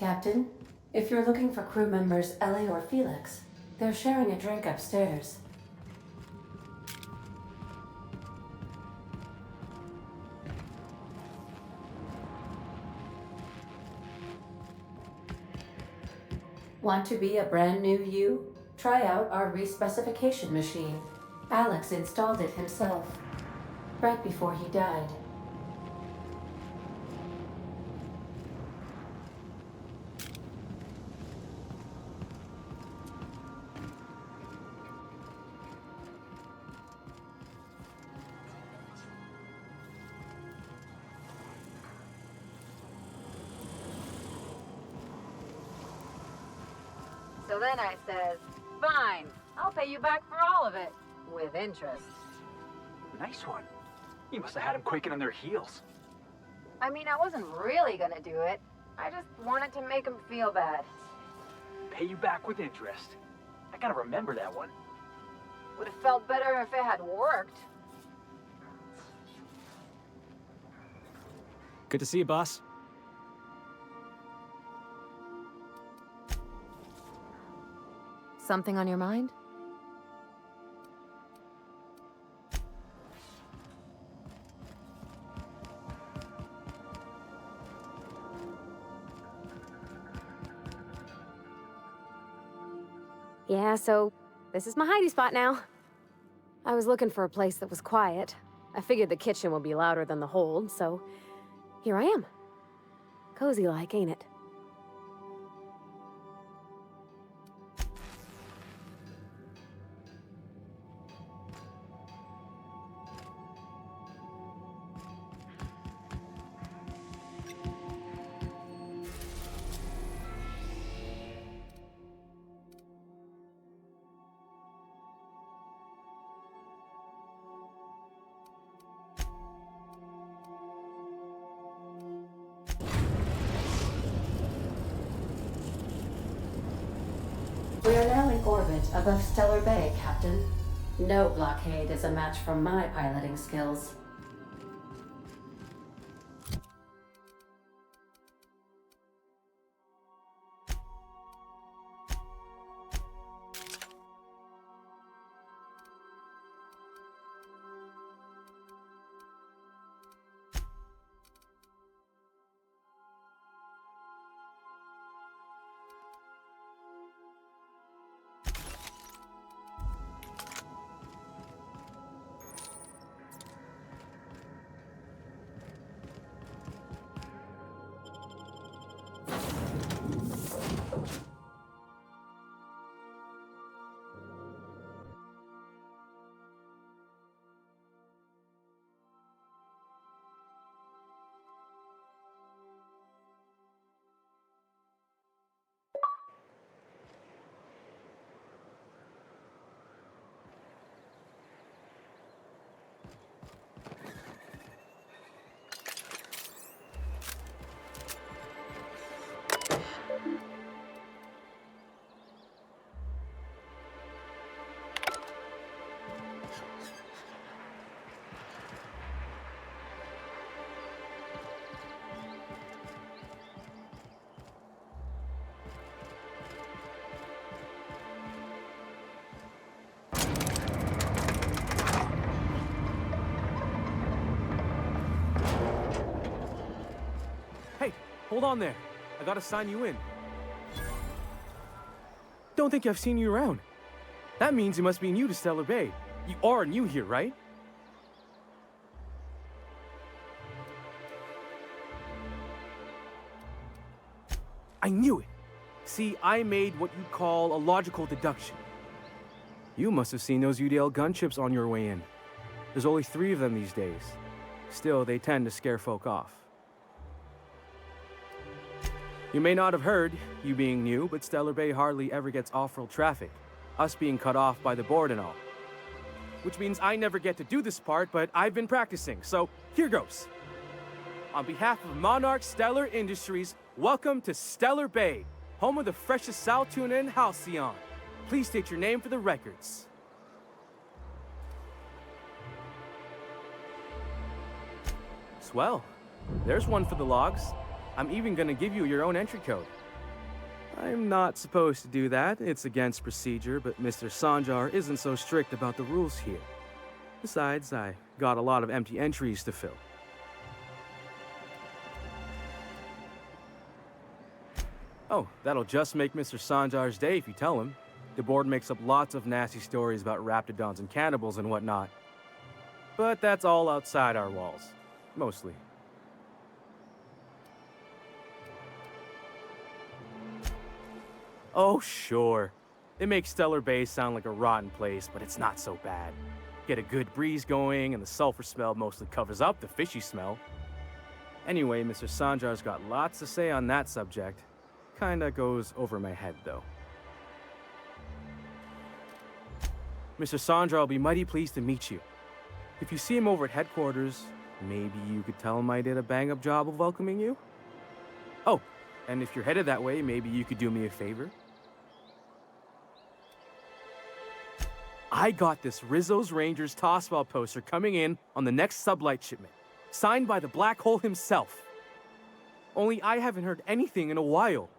Captain. If you're looking for crew members Ellie or Felix, they're sharing a drink upstairs. Want to be a brand new you? Try out our respecification machine. Alex installed it himself, right before he died. So then I says, fine, I'll pay you back for all of it, with interest. Nice one. You must have had them quaking on their heels. I mean, I wasn't really gonna do it. I just wanted to make him feel bad. Pay you back with interest. I gotta remember that one. Would have felt better if it had worked. Good to see you, boss. Something on your mind? Yeah, so this is my hidey spot now. I was looking for a place that was quiet. I figured the kitchen would be louder than the hold, so here I am. Cozy like, ain't it? We are now in orbit above Stellar Bay, Captain. No blockade is a match for my piloting skills. Hey, hold on there. I gotta sign you in. Don't think I've seen you around. That means you must be new to Stellar Bay. You are new here, right? I knew it. See, I made what you'd call a logical deduction. You must have seen those UDL gunships on your way in. There's only 3 of them these days. Still, they tend to scare folk off. You may not have heard, you being new, but Stellar Bay hardly ever gets off-road traffic, us being cut off by the board and all. Which means I never get to do this part, but I've been practicing, so here goes. On behalf of Monarch Stellar Industries, welcome to Stellar Bay, home of the freshest sal tuna in Halcyon. Please state your name for the records. Swell. There's one for the logs. I'm even gonna give you your own entry code. I'm not supposed to do that. It's against procedure, but Mr. Sanjar isn't so strict about the rules here. Besides, I got a lot of empty entries to fill. Oh, that'll just make Mr. Sanjar's day if you tell him. The board makes up lots of nasty stories about raptidons and cannibals and whatnot. But that's all outside our walls. Mostly. Oh, sure. It makes Stellar Bay sound like a rotten place, but it's not so bad. Get a good breeze going, and the sulfur smell mostly covers up the fishy smell. Anyway, Mr. Sanjar's got lots to say on that subject. Kinda goes over my head, though. Mr. Sanjar will be mighty pleased to meet you. If you see him over at headquarters, maybe you could tell him I did a bang-up job of welcoming you? Oh, and if you're headed that way, maybe you could do me a favor? I got this Rizzo's Rangers tossball poster coming in on the next sublight shipment, signed by the Black Hole himself. Only I haven't heard anything in a while.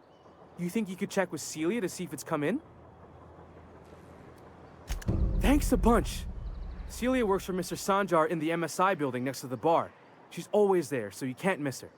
You think you could check with Celia to see if it's come in? Thanks a bunch. Celia works for Mr. Sanjar in the MSI building next to the bar. She's always there, so you can't miss her.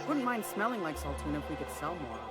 Wouldn't mind smelling like Saltuna if we could sell more of it.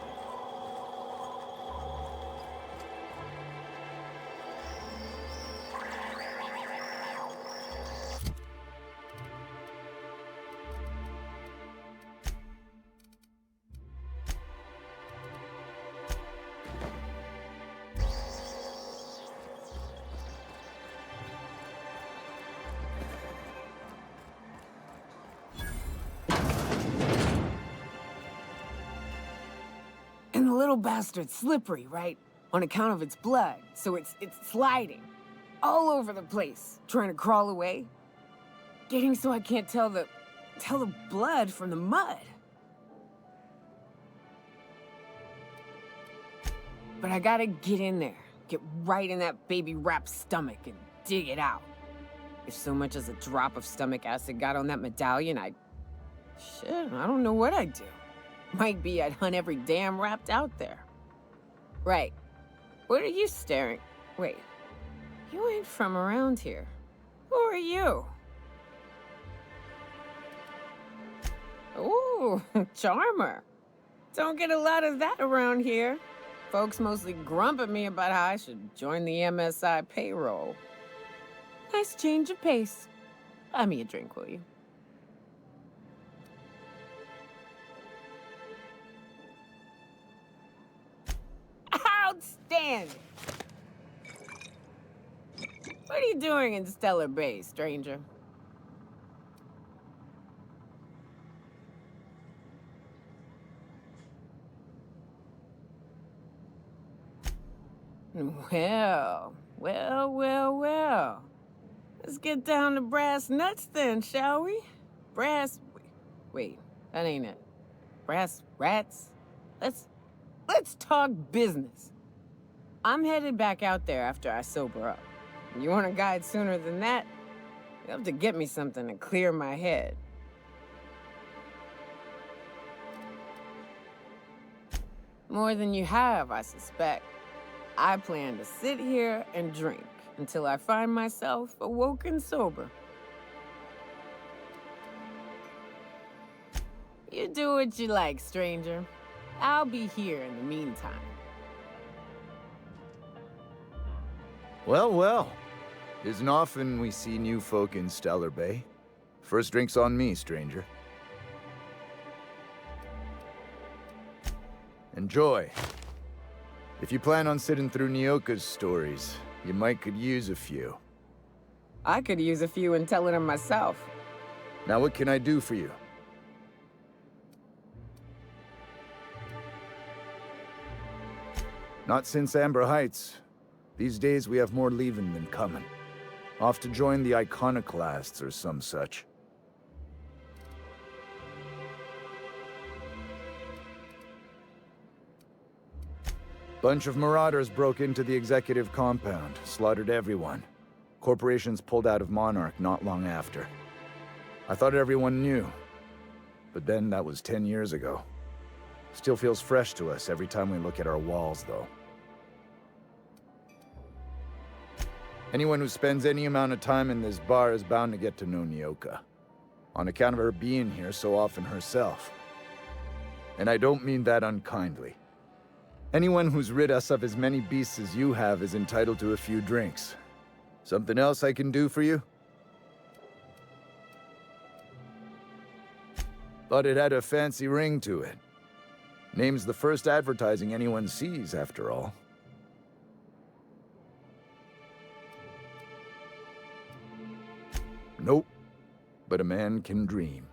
And the little bastard's slippery, right? On account of its blood, so it's sliding all over the place, trying to crawl away. Getting so I can't tell the blood from the mud. But I gotta get in there, get right in that baby rap's stomach and dig it out. If so much as a drop of stomach acid got on that medallion, shit, I don't know what I'd do. Might be I'd hunt every damn rapt out there. Right. What are you staring? Wait. You ain't from around here. Who are you? Ooh, charmer. Don't get a lot of that around here. Folks mostly grump at me about how I should join the MSI payroll. Nice change of pace. Buy me a drink, will you? Outstanding! What are you doing in Stellar Bay, stranger? Well. Let's get down to brass nuts then, shall we? Wait, That ain't it. Brass rats? Let's talk business. I'm headed back out there after I sober up. You want a guide sooner than that? You'll have to get me something to clear my head. More than you have, I suspect. I plan to sit here and drink until I find myself awoken sober. You do what you like, stranger. I'll be here in the meantime. Well, well. Isn't often we see new folk in Stellar Bay. First drink's on me, stranger. Enjoy. If you plan on sitting through Nyoka's stories, you might could use a few. I could use a few and telling them myself. Now what can I do for you? Not since Amber Heights. These days we have more leaving than coming. Off to join the Iconoclasts or some such. Bunch of marauders broke into the executive compound, slaughtered everyone. Corporations pulled out of Monarch not long after. I thought everyone knew. But then that was 10 years ago. Still feels fresh to us every time we look at our walls, though. Anyone who spends any amount of time in this bar is bound to get to know Nyoka, on account of her being here so often herself. And I don't mean that unkindly. Anyone who's rid us of as many beasts as you have is entitled to a few drinks. Something else I can do for you? Thought it had a fancy ring to it. Name's the first advertising anyone sees, after all. Nope, but a man can dream.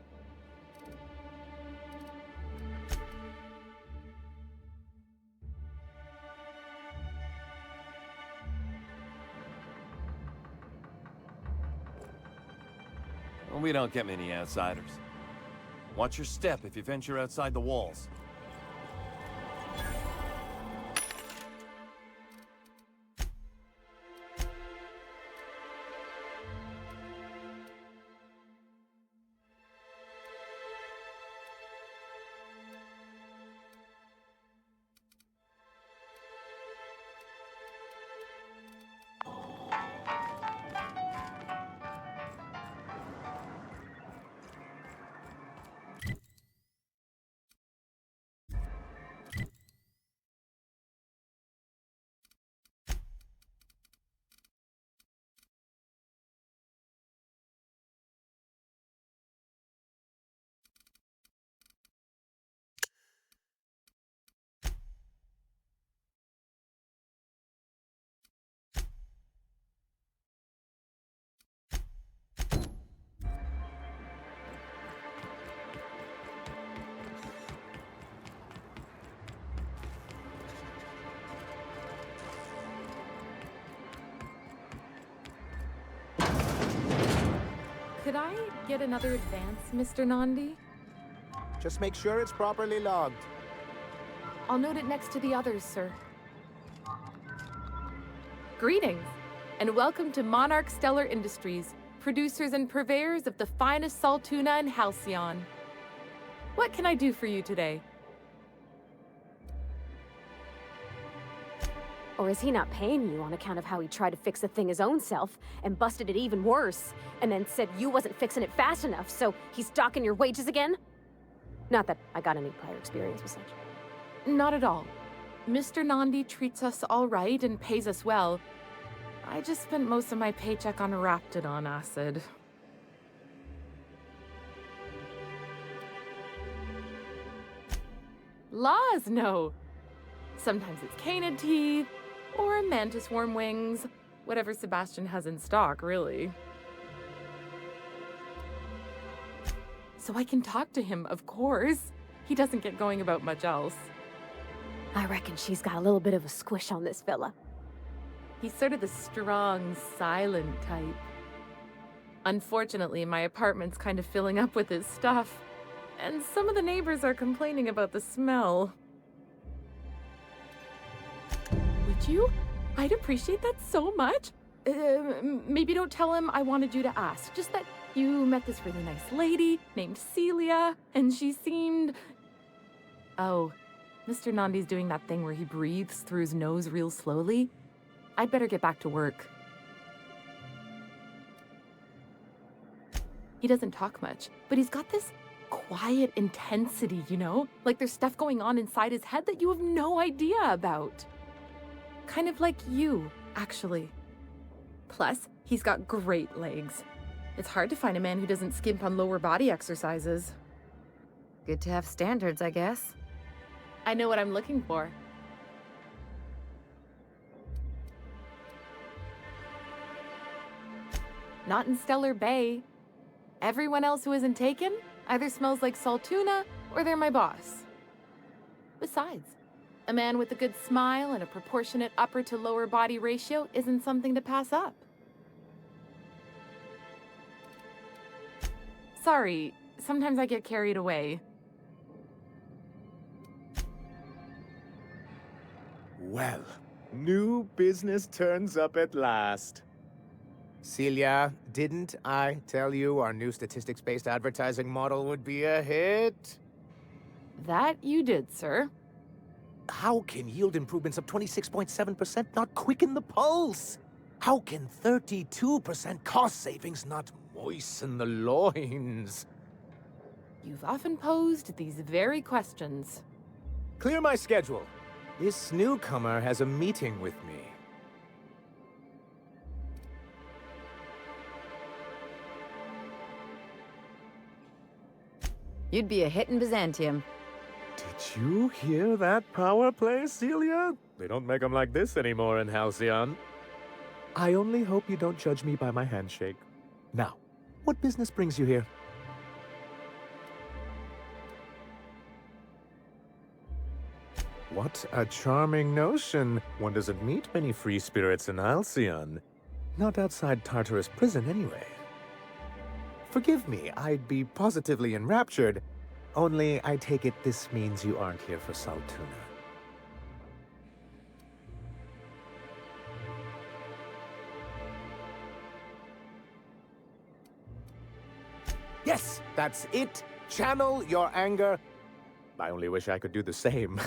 Well, we don't get many outsiders. Watch your step if you venture outside the walls. Could I get another advance, Mr. Nandi? Just make sure it's properly logged. I'll note it next to the others, sir. Greetings, and welcome to Monarch Stellar Industries, producers and purveyors of the finest salt tuna in Halcyon. What can I do for you today? Or is he not paying you on account of how he tried to fix the thing his own self and busted it even worse, and then said you wasn't fixing it fast enough, so he's docking your wages again? Not that I got any prior experience with such. Not at all. Mr. Nandi treats us all right and pays us well. I just spent most of my paycheck on Raptidon acid. Laws, no. Sometimes it's canid teeth, or mantis worm wings. Whatever Sebastian has in stock, really. So I can talk to him, of course. He doesn't get going about much else. I reckon she's got a little bit of a squish on this fella. He's sort of the strong, silent type. Unfortunately, my apartment's kind of filling up with his stuff. And some of the neighbors are complaining about the smell. Would you? I'd appreciate that so much. Maybe don't tell him I wanted you to ask. Just that you met this really nice lady named Celia, and she seemed... Oh, Mr. Nandi's doing that thing where he breathes through his nose real slowly. I'd better get back to work. He doesn't talk much, but he's got this quiet intensity, you know? Like there's stuff going on inside his head that you have no idea about. Kind of like you, actually. Plus, he's got great legs. It's hard to find a man who doesn't skimp on lower body exercises. Good to have standards, I guess. I know what I'm looking for. Not in Stellar Bay. Everyone else who isn't taken either smells like Saltuna or they're my boss. Besides, a man with a good smile and a proportionate upper to lower body ratio isn't something to pass up. Sorry, sometimes I get carried away. Well, new business turns up at last. Celia, didn't I tell you our new statistics-based advertising model would be a hit? That you did, sir. How can yield improvements of 26.7% not quicken the pulse? How can 32% cost savings not moisten the loins? You've often posed these very questions. Clear my schedule. This newcomer has a meeting with me. You'd be a hit in Byzantium. Did you hear that power play, Celia? They don't make them like this anymore in Halcyon. I only hope you don't judge me by my handshake. Now, what business brings you here? What a charming notion. One doesn't meet many free spirits in Halcyon. Not outside Tartarus prison, anyway. Forgive me, I'd be positively enraptured. Only, I take it this means you aren't here for Saltuna. Yes, that's it. Channel your anger. I only wish I could do the same.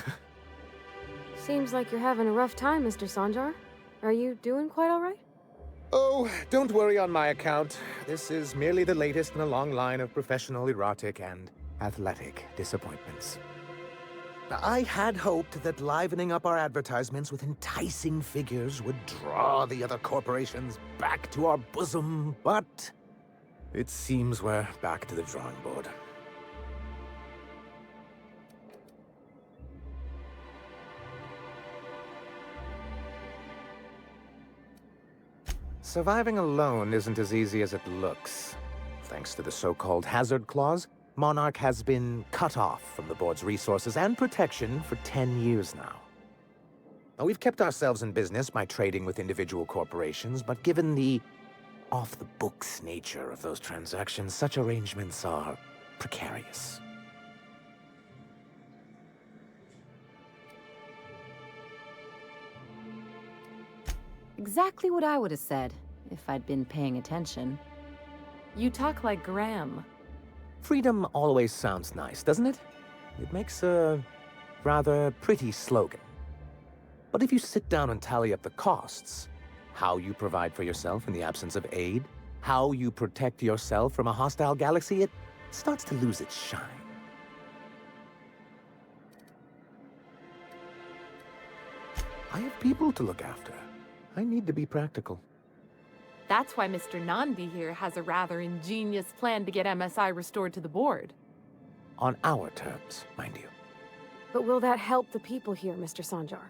Seems like you're having a rough time, Mr. Sanjar. Are you doing quite all right? Oh, don't worry on my account. This is merely the latest in a long line of professional erotic and athletic disappointments. I had hoped that livening up our advertisements with enticing figures would draw the other corporations back to our bosom, but it seems we're back to the drawing board. Surviving alone isn't as easy as it looks. Thanks to the so-called hazard clause, Monarch has been cut off from the board's resources and protection for 10 years now. Now, we've kept ourselves in business by trading with individual corporations, but given the off-the-books nature of those transactions, such arrangements are precarious. Exactly what I would have said, if I'd been paying attention. You talk like Graham. Freedom always sounds nice, doesn't it? It makes a rather pretty slogan. But if you sit down and tally up the costs, how you provide for yourself in the absence of aid, how you protect yourself from a hostile galaxy, it starts to lose its shine. I have people to look after. I need to be practical. That's why Mr. Nandi here has a rather ingenious plan to get MSI restored to the board. On our terms, mind you. But will that help the people here, Mr. Sanjar?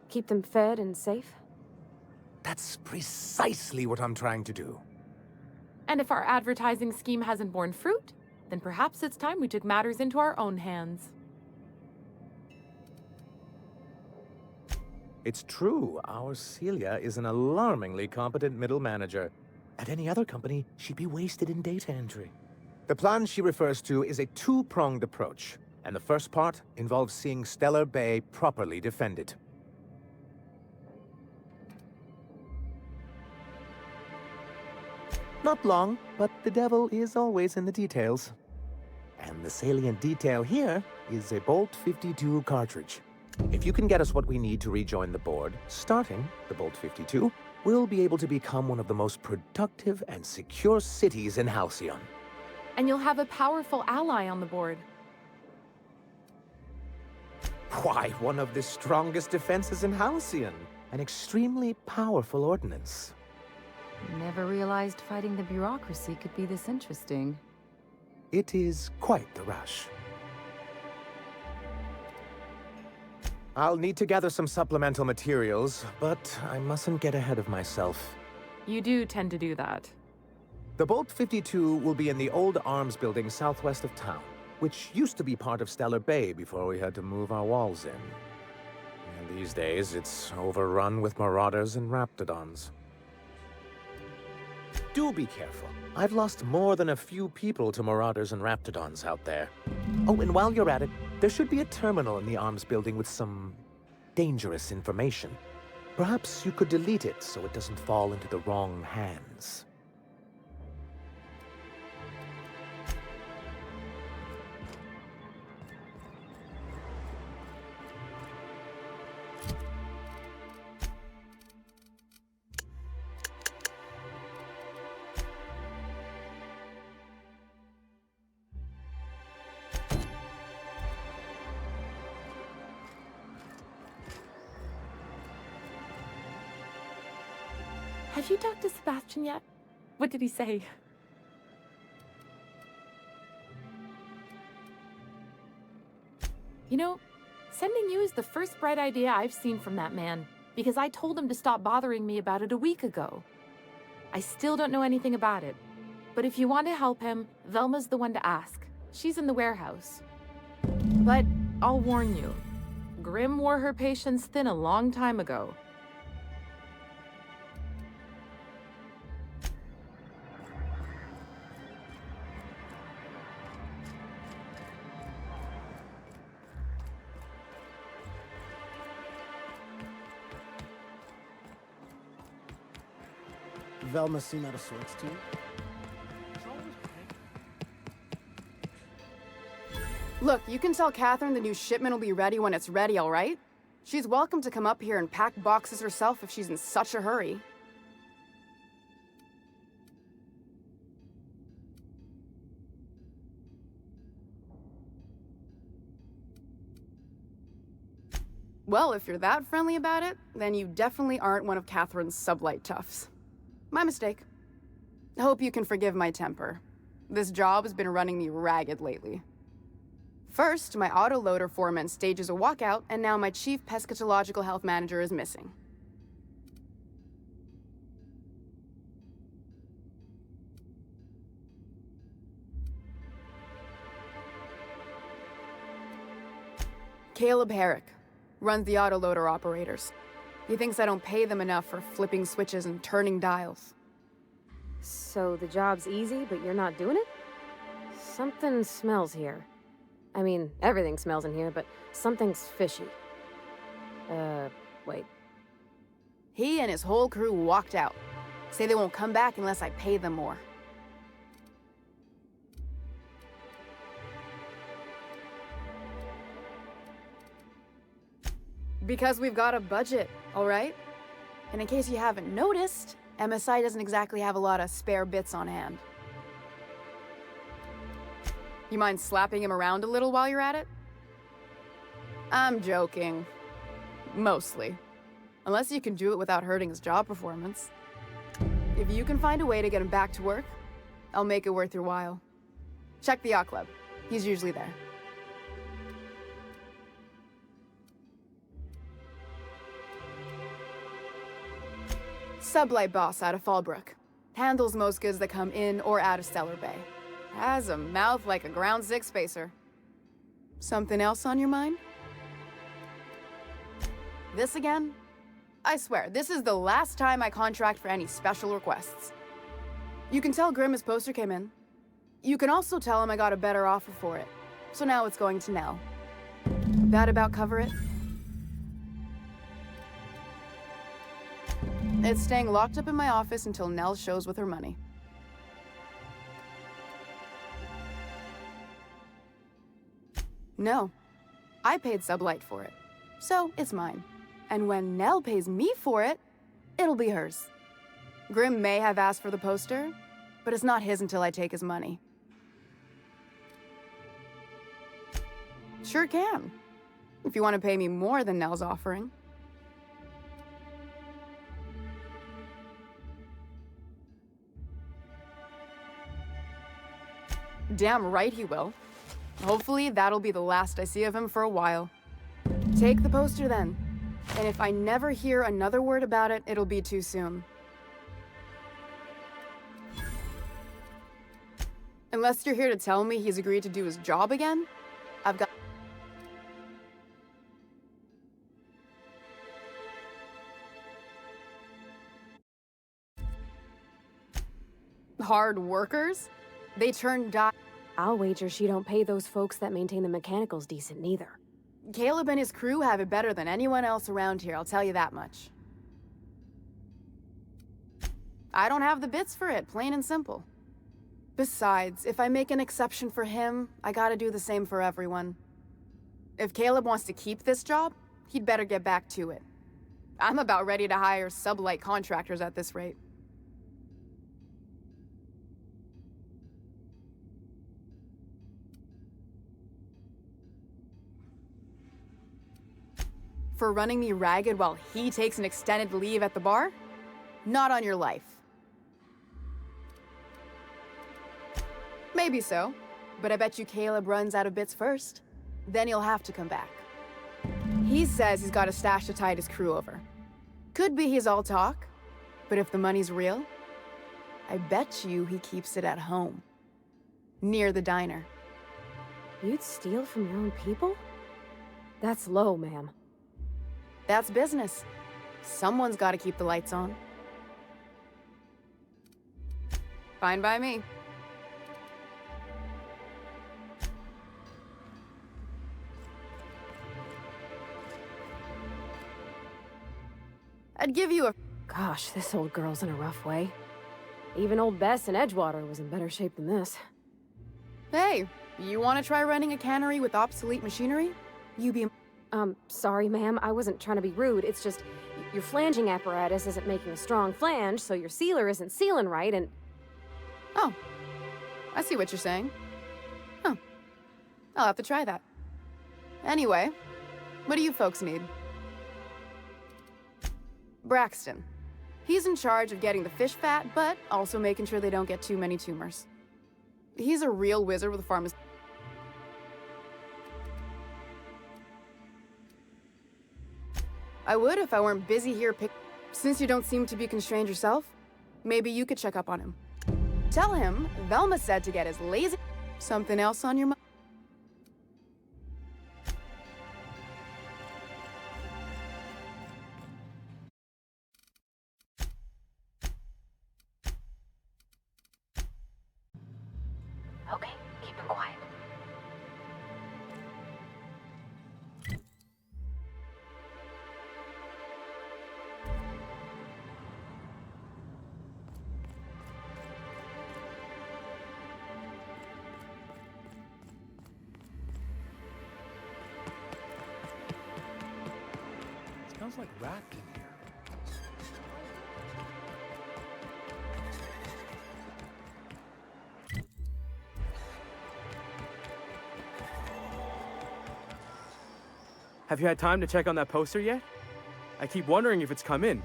Keep them fed and safe? That's precisely what I'm trying to do. And if our advertising scheme hasn't borne fruit, then perhaps it's time we took matters into our own hands. It's true, our Celia is an alarmingly competent middle manager. At any other company, she'd be wasted in data entry. The plan she refers to is a two-pronged approach, and the first part involves seeing Stellar Bay properly defended. Not long, but the devil is always in the details. And the salient detail here is a Bolt 52 cartridge. If you can get us what we need to rejoin the board, starting the Bolt 52, we'll be able to become one of the most productive and secure cities in Halcyon. And you'll have a powerful ally on the board. Why, one of the strongest defenses in Halcyon. An extremely powerful ordnance. Never realized fighting the bureaucracy could be this interesting. It is quite the rush. I'll need to gather some supplemental materials, but I mustn't get ahead of myself. You do tend to do that. The Bolt 52 will be in the old arms building southwest of town, which used to be part of Stellar Bay before we had to move our walls in. And these days, it's overrun with marauders and raptidons. Do be careful. I've lost more than a few people to marauders and raptidons out there. Oh, and while you're at it, there should be a terminal in the arms building with some dangerous information. Perhaps you could delete it so it doesn't fall into the wrong hands. Have you talked to Sebastian yet? What did he say? You know, sending you is the first bright idea I've seen from that man, because I told him to stop bothering me about it a week ago. I still don't know anything about it, but if you want to help him, Velma's the one to ask. She's in the warehouse. But I'll warn you, Grim wore her patience thin a long time ago. Velma seen out of sorts too? Look, you can tell Catherine the new shipment will be ready when it's ready, all right? She's welcome to come up here and pack boxes herself if she's in such a hurry. Well, if you're that friendly about it, then you definitely aren't one of Catherine's sublight toughs. My mistake. Hope you can forgive my temper. This job has been running me ragged lately. First, my autoloader foreman stages a walkout, and now my chief pescatological health manager is missing. Caleb Herrick runs the autoloader operators. He thinks I don't pay them enough for flipping switches and turning dials. So the job's easy, but you're not doing it? Something smells here. I mean, everything smells in here, but something's fishy. Wait. He and his whole crew walked out. Say they won't come back unless I pay them more. Because we've got a budget, all right? And in case you haven't noticed, MSI doesn't exactly have a lot of spare bits on hand. You mind slapping him around a little while you're at it? I'm joking. Mostly. Unless you can do it without hurting his job performance. If you can find a way to get him back to work, I'll make it worth your while. Check the yacht club. He's usually there. Sublight boss out of Fallbrook. Handles most goods that come in or out of Stellar Bay. Has a mouth like a ground six spacer. Something else on your mind? This again? I swear, this is the last time I contract for any special requests. You can tell Grim his poster came in. You can also tell him I got a better offer for it. So now it's going to Nell. That about cover it? It's staying locked up in my office until Nell shows with her money. No. I paid Sublight for it. So it's mine. And when Nell pays me for it, it'll be hers. Grim may have asked for the poster, but it's not his until I take his money. Sure can. If you want to pay me more than Nell's offering. Damn right he will. Hopefully that'll be the last I see of him for a while. Take the poster then. And if I never hear another word about it, it'll be too soon. Unless you're here to tell me he's agreed to do his job again, I've got... Hard workers? They turn I'll wager she don't pay those folks that maintain the mechanicals decent neither. Caleb and his crew have it better than anyone else around here, I'll tell you that much. I don't have the bits for it, plain and simple. Besides, if I make an exception for him, I gotta do the same for everyone. If Caleb wants to keep this job, he'd better get back to it. I'm about ready to hire Sublight contractors at this rate. For running me ragged while he takes an extended leave at the bar? Not on your life. Maybe so, but I bet you Caleb runs out of bits first. Then he'll have to come back. He says he's got a stash to tide his crew over. Could be he's all talk, but if the money's real, I bet you he keeps it at home. Near the diner. You'd steal from your own people? That's low, ma'am. That's business. Someone's got to keep the lights on. Fine by me. I'd give you a... Gosh, this old girl's in a rough way. Even old Bess in Edgewater was in better shape than this. Hey, you want to try running a cannery with obsolete machinery? You be... Sorry, ma'am. I wasn't trying to be rude. It's just, your flanging apparatus isn't making a strong flange, so your sealer isn't sealing right, and... Oh. I see what you're saying. Huh. I'll have to try that. Anyway, what do you folks need? Braxton. He's in charge of getting the fish fat, but also making sure they don't get too many tumors. He's a real wizard with a pharmacy. I would if I weren't busy here Since you don't seem to be constrained yourself, maybe you could check up on him. Tell him Velma said to get his lazy... Something else on your mind? Okay, keep it quiet. Smells like rat in here. Have you had time to check on that poster yet? I keep wondering if it's come in.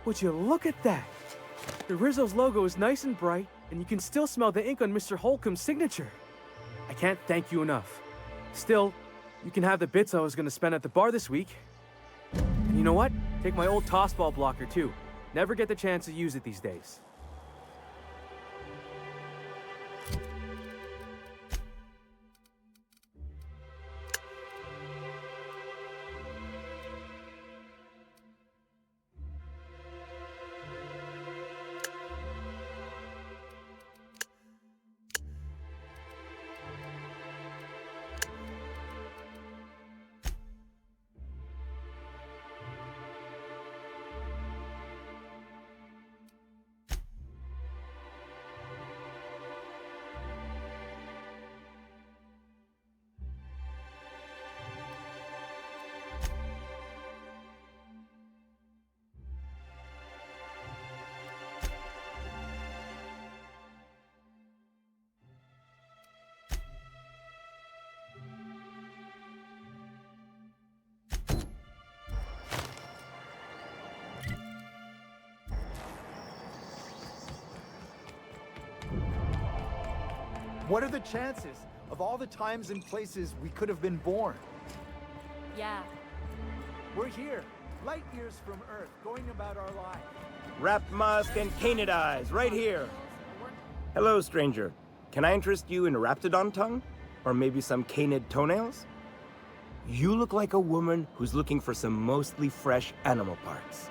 Would you look at that? The Rizzo's logo is nice and bright, and you can still smell the ink on Mr. Holcomb's signature. I can't thank you enough. Still, you can have the bits I was gonna spend at the bar this week. And you know what? Take my old tossball blocker too. Never get the chance to use it these days. What are the chances of all the times and places we could have been born? Yeah. We're here, light years from Earth, going about our lives. Wrapped musk and canid eyes, right here. Hello, stranger. Can I interest you in raptidon tongue? Or maybe some canid toenails? You look like a woman who's looking for some mostly fresh animal parts.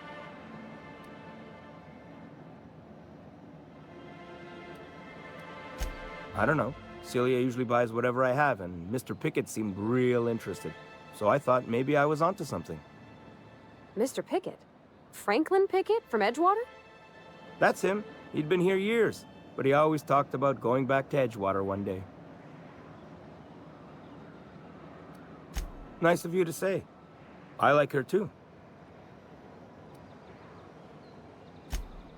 I don't know. Celia usually buys whatever I have, and Mr. Pickett seemed real interested. So I thought maybe I was onto something. Mr. Pickett? Franklin Pickett from Edgewater? That's him. He'd been here years, but he always talked about going back to Edgewater one day. Nice of you to say. I like her too.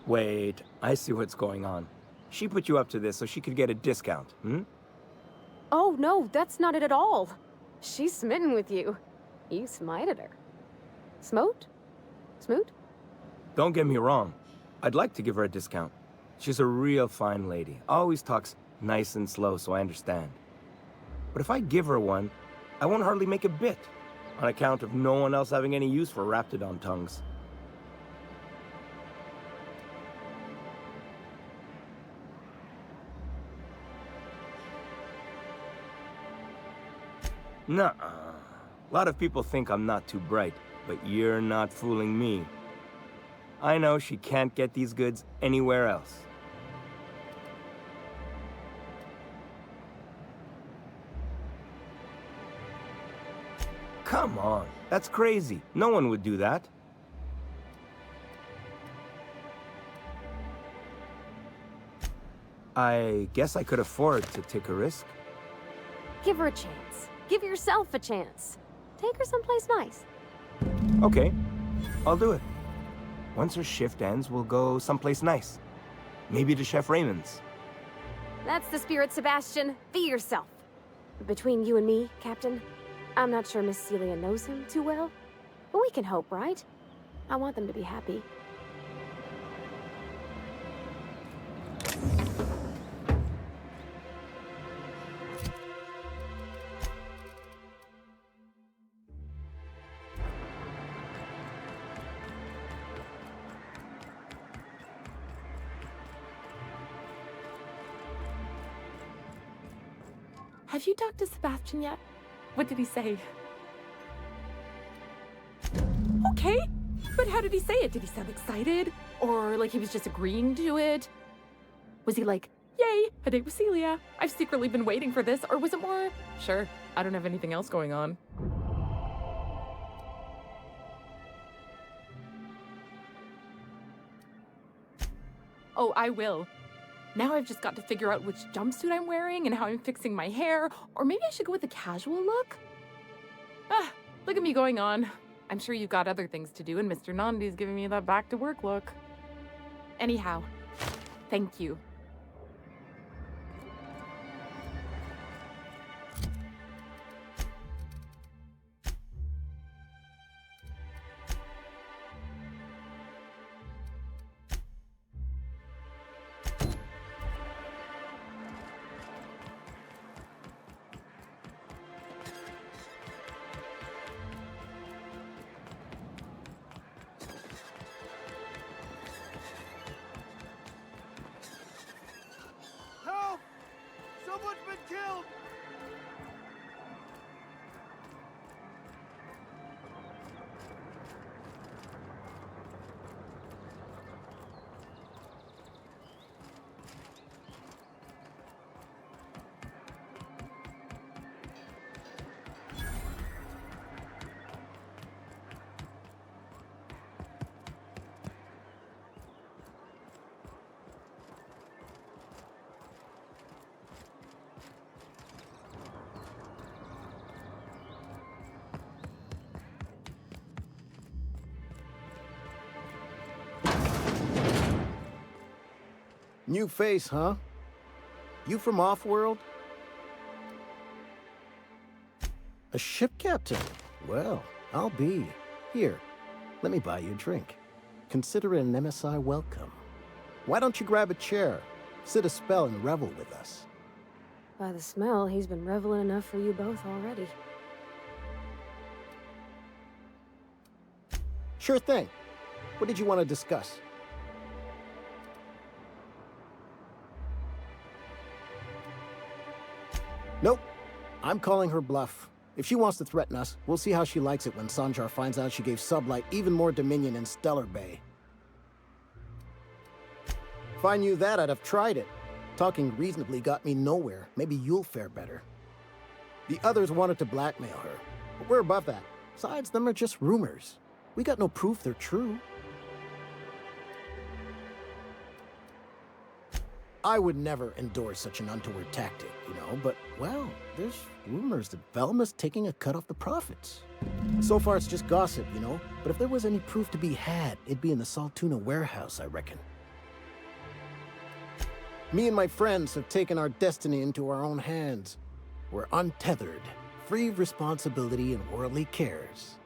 Wait, I see what's going on. She put you up to this so she could get a discount, hmm? Oh, no, that's not it at all. She's smitten with you. You smited her. Smote? Smoot? Don't get me wrong. I'd like to give her a discount. She's a real fine lady. Always talks nice and slow so I understand. But if I give her one, I won't hardly make a bit, on account of no one else having any use for raptidon tongues. Nuh-uh. A lot of people think I'm not too bright, but you're not fooling me. I know she can't get these goods anywhere else. Come on, that's crazy. No one would do that. I guess I could afford to take a risk. Give her a chance. Give yourself a chance. Take her someplace nice. Okay, I'll do it. Once her shift ends, we'll go someplace nice. Maybe to Chef Raymond's. That's the spirit, Sebastian. Be yourself. Between you and me, Captain, I'm not sure Miss Celia knows him too well, but we can hope, right? I want them to be happy. Have you talked to Sebastian yet? What did he say? Okay, but how did he say it? Did he sound excited? Or like he was just agreeing to it? Was he like, yay, a date with Celia? I've secretly been waiting for this. Or was it more, sure, I don't have anything else going on? Oh, I will. Now I've just got to figure out which jumpsuit I'm wearing and how I'm fixing my hair, or maybe I should go with a casual look? Ah, look at me going on. I'm sure you've got other things to do, and Mr. Nandi's giving me that back-to-work look. Anyhow, thank you. Help! Someone's been killed! New face, huh? You from Offworld? A ship captain? Well, I'll be. Here, let me buy you a drink. Consider it an MSI welcome. Why don't you grab a chair, sit a spell, and revel with us? By the smell, he's been reveling enough for you both already. Sure thing. What did you want to discuss? Nope. I'm calling her bluff. If she wants to threaten us, we'll see how she likes it when Sanjar finds out she gave Sublight even more dominion in Stellar Bay. If I knew that, I'd have tried it. Talking reasonably got me nowhere. Maybe you'll fare better. The others wanted to blackmail her, but we're above that. Besides, them are just rumors. We got no proof they're true. I would never endorse such an untoward tactic, you know, but, well, there's rumors that Velma's taking a cut off the profits. So far, it's just gossip, you know, but if there was any proof to be had, it'd be in the Saltuna warehouse, I reckon. Me and my friends have taken our destiny into our own hands. We're untethered, free of responsibility and worldly cares.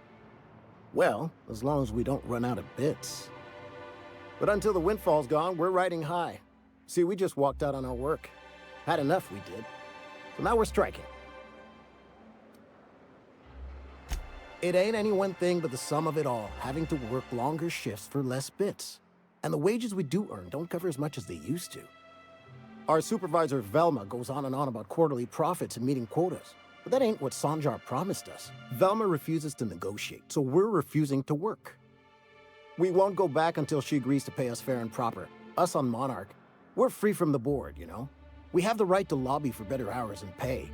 Well, as long as we don't run out of bits. But until the windfall's gone, we're riding high. See, we just walked out on our work. Had enough, we did. So now we're striking. It ain't any one thing but the sum of it all, having to work longer shifts for less bits. And the wages we do earn don't cover as much as they used to. Our supervisor, Velma, goes on and on about quarterly profits and meeting quotas. But that ain't what Sanjar promised us. Velma refuses to negotiate, so we're refusing to work. We won't go back until she agrees to pay us fair and proper. Us on Monarch. We're free from the board, you know? We have the right to lobby for better hours and pay.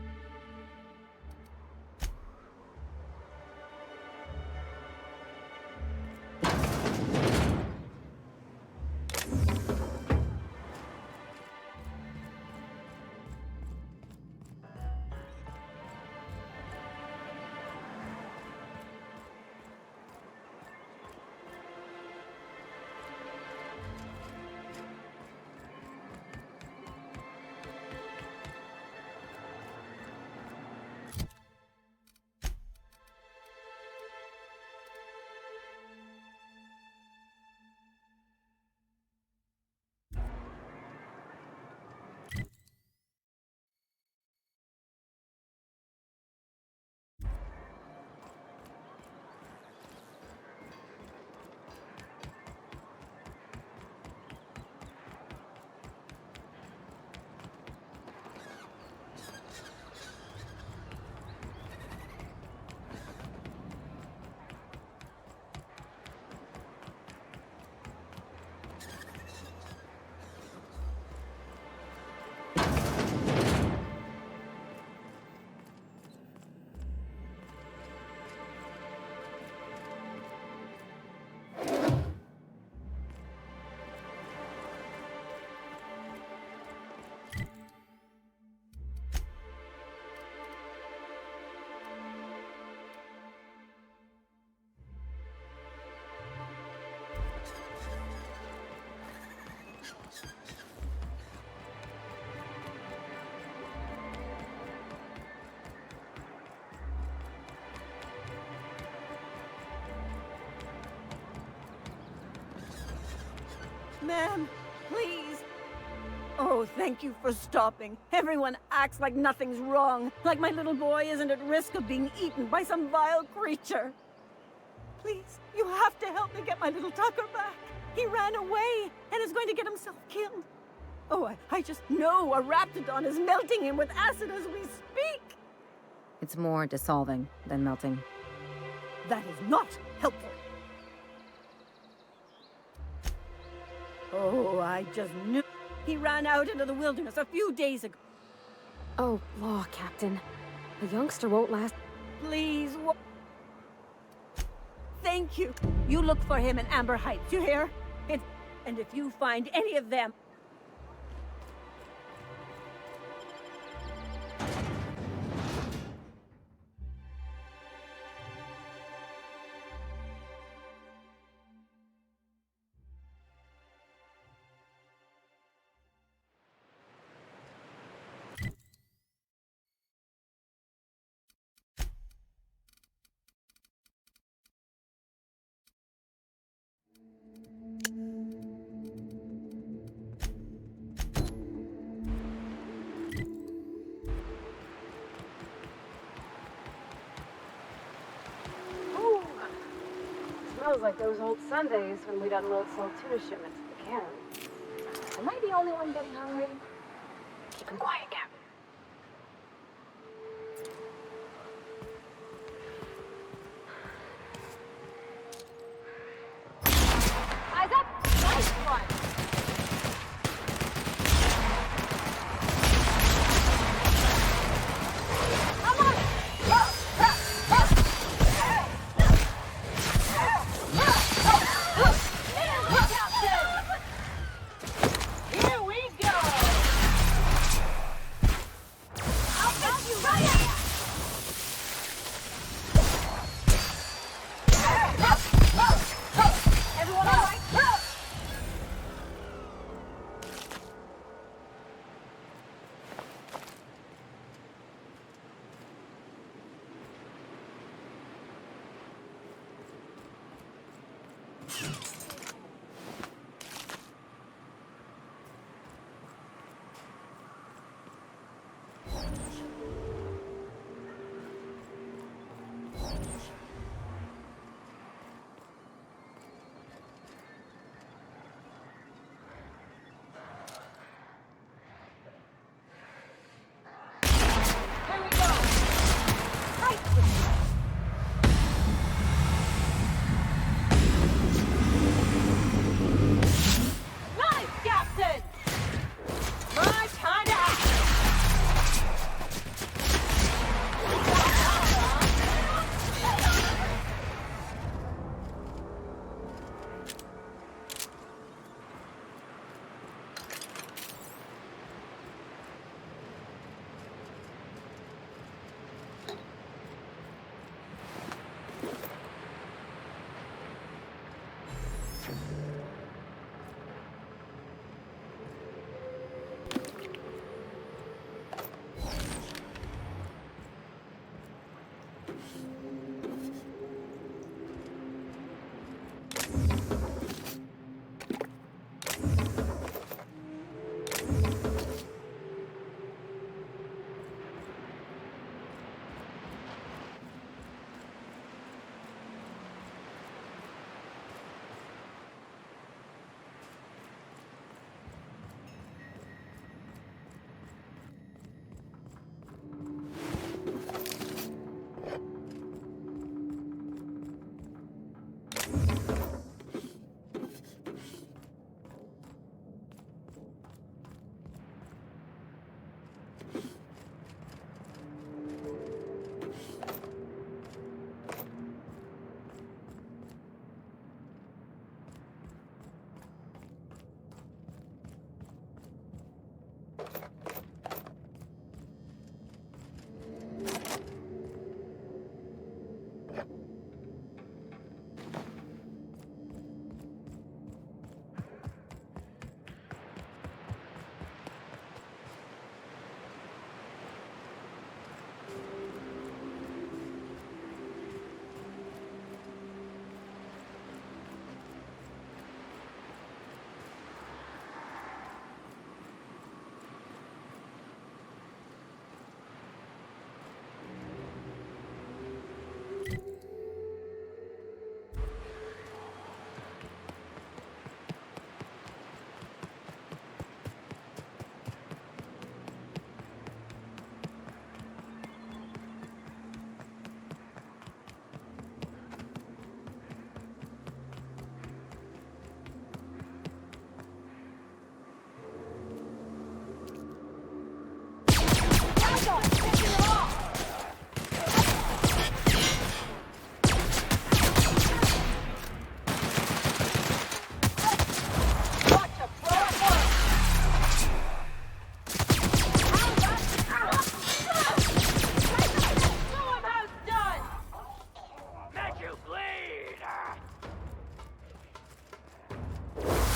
Ma'am, please. Oh, thank you for stopping. Everyone acts like nothing's wrong, like my little boy isn't at risk of being eaten by some vile creature. Please, you have to help me get my little Tucker back. He ran away and is going to get himself killed. Oh, I just know a Raptidon is melting him with acid as we speak. It's more dissolving than melting. That is not helpful. Oh, I just knew. He ran out into the wilderness a few days ago. Oh, law, Captain. The youngster won't last. Please, thank you. You look for him in Amber Heights, you hear? And if you find any of them... feels like those old Sundays when we'd unload slow tuna shipments at the cannery. Am I the only one getting hungry? Keep him quiet, Captain. Eyes up! Nice one! Come on! Here we go! I'll get you right! Everyone all right? Here we go! Right! Nice, Captain! My time to act!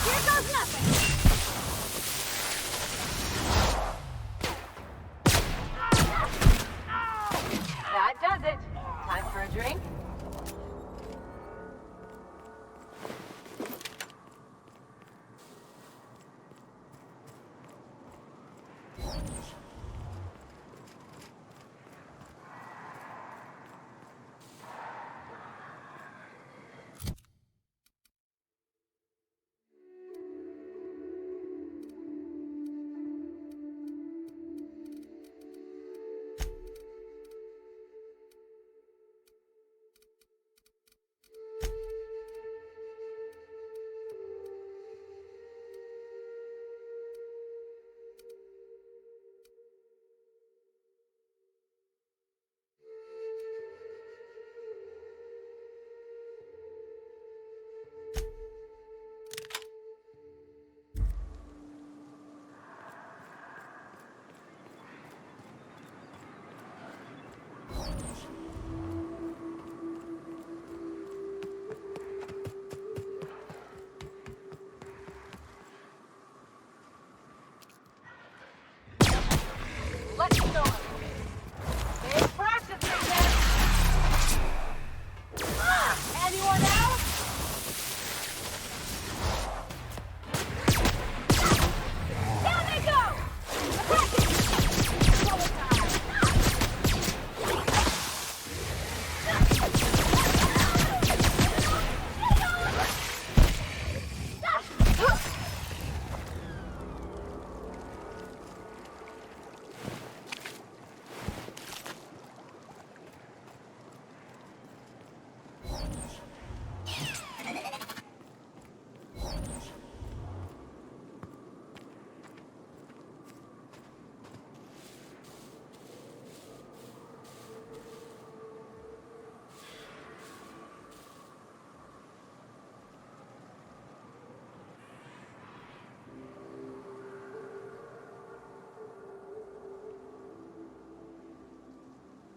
Here goes nothing!